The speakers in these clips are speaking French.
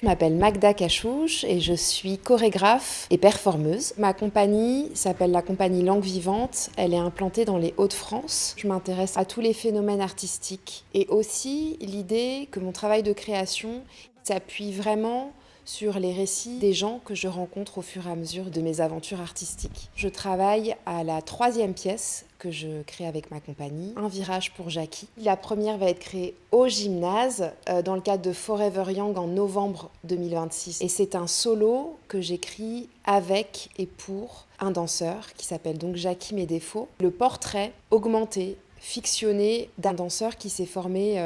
Je m'appelle Magda Cachouche et je suis chorégraphe et performeuse. Ma compagnie s'appelle la compagnie Langue Vivante. Elle est implantée dans les Hauts-de-France. Je m'intéresse à tous les phénomènes artistiques et aussi l'idée que mon travail de création s'appuie vraiment sur les récits des gens que je rencontre au fur et à mesure de mes aventures artistiques. Je travaille à la 3e pièce que je crée avec ma compagnie, Un virage pour Jackie. La première va être créée au gymnase dans le cadre de Forever Young en novembre 2026. Et c'est un solo que j'écris avec et pour un danseur qui s'appelle donc Jackie Mes Défauts. Le portrait augmenté, fictionné d'un danseur qui s'est formé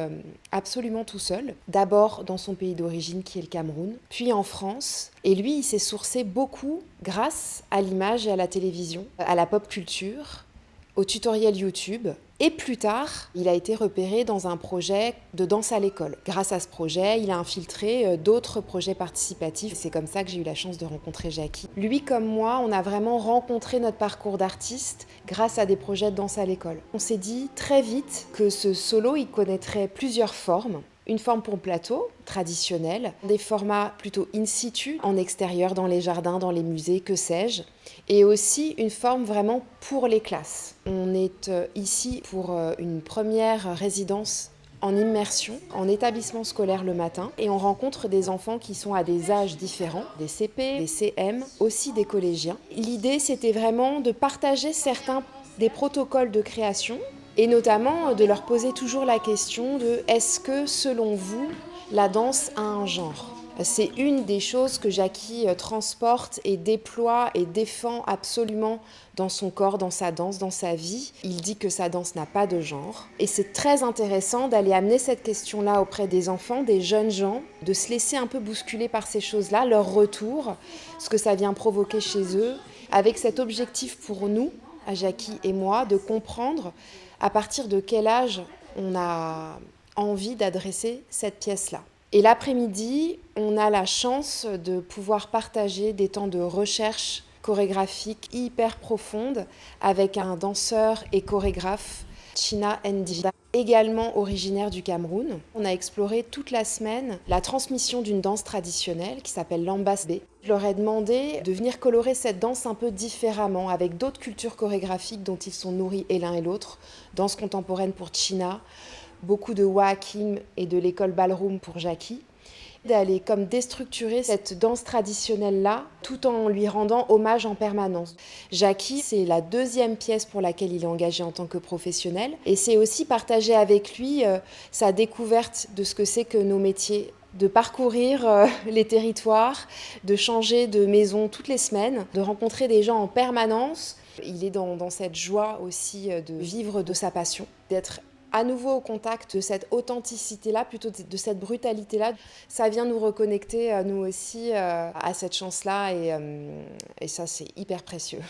absolument tout seul. D'abord dans son pays d'origine qui est le Cameroun, puis en France. Et lui, il s'est sourcé beaucoup grâce à l'image et à la télévision, à la pop culture, au tutoriel YouTube. Et plus tard, il a été repéré dans un projet de danse à l'école. Grâce à ce projet, il a infiltré d'autres projets participatifs. C'est comme ça que j'ai eu la chance de rencontrer Jackie. Lui comme moi, on a vraiment rencontré notre parcours d'artiste grâce à des projets de danse à l'école. On s'est dit très vite que ce solo, il connaîtrait plusieurs formes. Une forme pour plateau, traditionnelle, des formats plutôt in situ, en extérieur, dans les jardins, dans les musées, que sais-je, et aussi une forme vraiment pour les classes. On est ici pour une première résidence en immersion, en établissement scolaire le matin, et on rencontre des enfants qui sont à des âges différents, des CP, des CM, aussi des collégiens. L'idée, c'était vraiment de partager certains des protocoles de création, et notamment de leur poser toujours la question de est-ce que, selon vous, la danse a un genre ? C'est une des choses que Jackie transporte et déploie et défend absolument dans son corps, dans sa danse, dans sa vie. Il dit que sa danse n'a pas de genre. Et c'est très intéressant d'aller amener cette question-là auprès des enfants, des jeunes gens, de se laisser un peu bousculer par ces choses-là, leur retour, ce que ça vient provoquer chez eux, avec cet objectif pour nous, à Jackie et moi, de comprendre à partir de quel âge on a envie d'adresser cette pièce-là. Et l'après-midi, on a la chance de pouvoir partager des temps de recherche chorégraphique hyper profonde avec un danseur et chorégraphe, China Ndi, également originaire du Cameroun. On a exploré toute la semaine la transmission d'une danse traditionnelle qui s'appelle l'ambasbé. Je leur ai demandé de venir colorer cette danse un peu différemment, avec d'autres cultures chorégraphiques dont ils sont nourris et l'un et l'autre. Danse contemporaine pour China, beaucoup de Wahkim et de l'école Ballroom pour Jackie. D'aller comme déstructurer cette danse traditionnelle-là, tout en lui rendant hommage en permanence. Jackie, c'est la 2e pièce pour laquelle il est engagé en tant que professionnel, et c'est aussi partager avec lui sa découverte de ce que c'est que nos métiers, de parcourir les territoires, de changer de maison toutes les semaines, de rencontrer des gens en permanence. Il est dans cette joie aussi de vivre de sa passion, d'être à nouveau au contact de cette authenticité-là, plutôt de cette brutalité-là. Ça vient nous reconnecter, nous aussi, à cette chance-là, et ça, c'est hyper précieux.